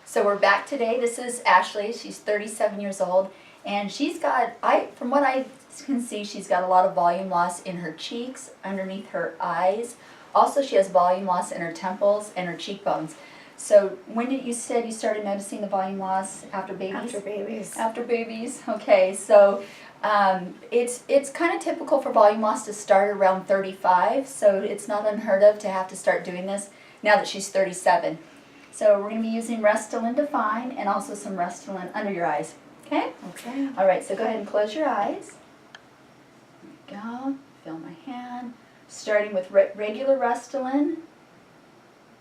So we're back today. This is Ashley. She's 37 years old, and she's got, from what I can see, she's got a lot of volume loss in her cheeks, underneath her eyes. Also, she has volume loss in her temples and her cheekbones. So when did you said you started noticing the volume loss after babies? After babies. After babies. Okay, so it's kind of typical for volume loss to start around 35. So it's not unheard of to have to start doing this now that she's 37. So we're going to be using Restylane Defyne and also some Restylane under your eyes. Okay? Okay. All right, so go ahead and close your eyes. There we go. Feel my hand. Starting with regular Restylane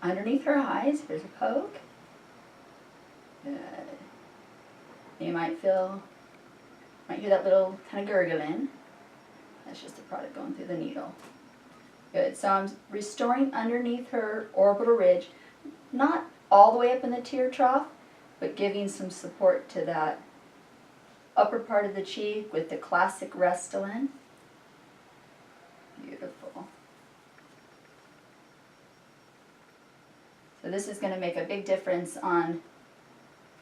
underneath her eyes. Here's a poke. Good. You might hear that little kind of gurgling. That's just the product going through the needle. Good. So I'm restoring underneath her orbital ridge, not all the way up in the tear trough, but giving some support to that upper part of the cheek with the classic Restylane. Beautiful. So this is going to make a big difference on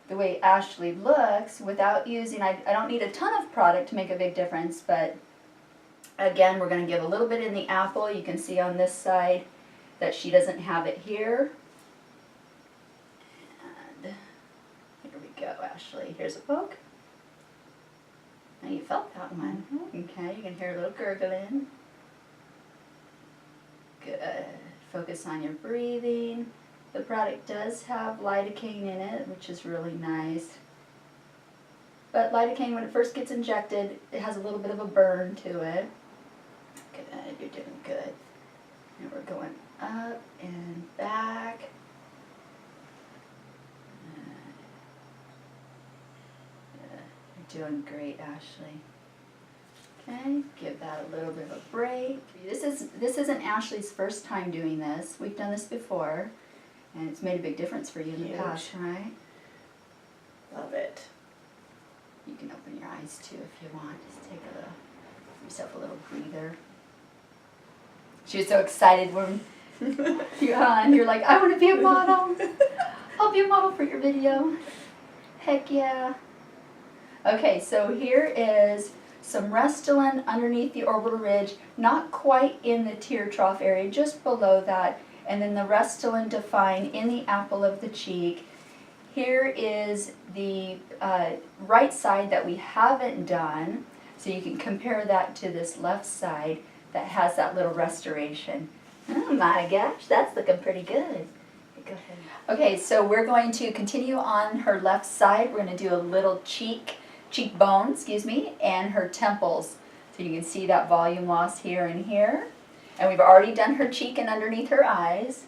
the way Ashley looks without using, I don't need a ton of product to make a big difference, but again, we're going to give a little bit in the apple. You can see on this side that she doesn't have it here. And here we go, Ashley. Here's a poke. Now you felt that one. Okay, you can hear a little gurgling. Good. Focus on your breathing. The product does have lidocaine in it, which is really nice. But lidocaine, when it first gets injected, it has a little bit of a burn to it. Good, you're doing good. And we're going up and back. You're doing great, Ashley. Okay, give that a little bit of a break. This isn't Ashley's first time doing this. We've done this before, and it's made a big difference for you in the past, right? Love it. You can open your eyes too if you want. Just take give yourself a little breather. She was so excited when you're like, I want to be a model. I'll be a model for your video. Heck yeah. Okay, so here is some Restylane underneath the orbital ridge, not quite in the tear trough area, just below that, and then the Restylane Defyne in the apple of the cheek. Here is the right side that we haven't done, so you can compare that to this left side that has that little restoration. Oh my gosh, that's looking pretty good. Go ahead. Okay, so we're going to continue on her left side. We're going to do a little cheekbone, and her temples. So you can see that volume loss here and here. And we've already done her cheek and underneath her eyes.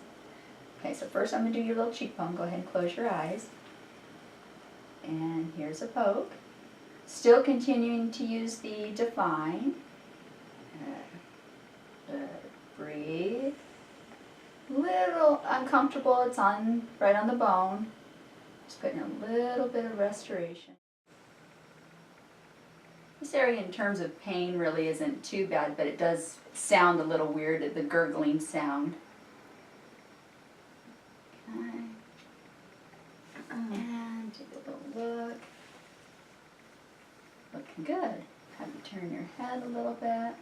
Okay, so first I'm going to do your little cheekbone. Go ahead and close your eyes. And here's a poke. Still continuing to use the Defyne. Breathe. Little uncomfortable, it's right on the bone. Just putting a little bit of restoration. This area in terms of pain really isn't too bad, but it does sound a little weird, the gurgling sound. Okay. And take a little look. Looking good. Have you turn your head a little bit.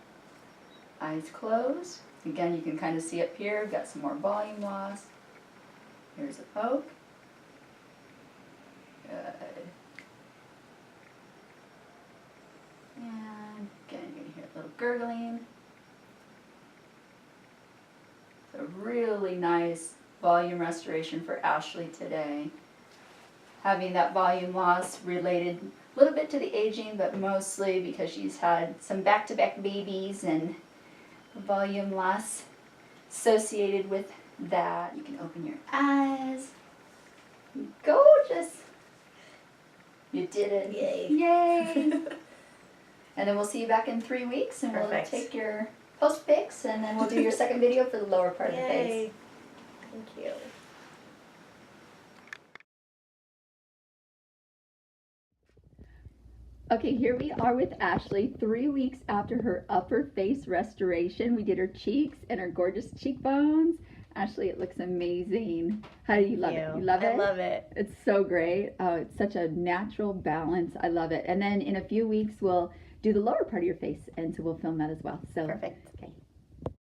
Eyes closed. Again, you can kind of see up here, got some more volume loss. Here's a poke. Good. And again, you're going to hear a little gurgling. So really nice volume restoration for Ashley today. Having that volume loss related a little bit to the aging, but mostly because she's had some back-to-back babies and volume loss associated with that. You can open your eyes. Gorgeous. You did it. Yay. Yay. And then we'll see you back in 3 weeks, and Perfect. We'll take your post pics, and then we'll do your second video for the lower part of the Yay. face. Thank you. Okay, here we are with Ashley 3 weeks after her upper face restoration. We did her cheeks and her gorgeous cheekbones. Ashley, it looks amazing. How do you love it? You love it? I love it. It's so great. Oh, it's such a natural balance. I love it. And then in a few weeks, we'll do the lower part of your face, and so we'll film that as well. So, Perfect. Okay.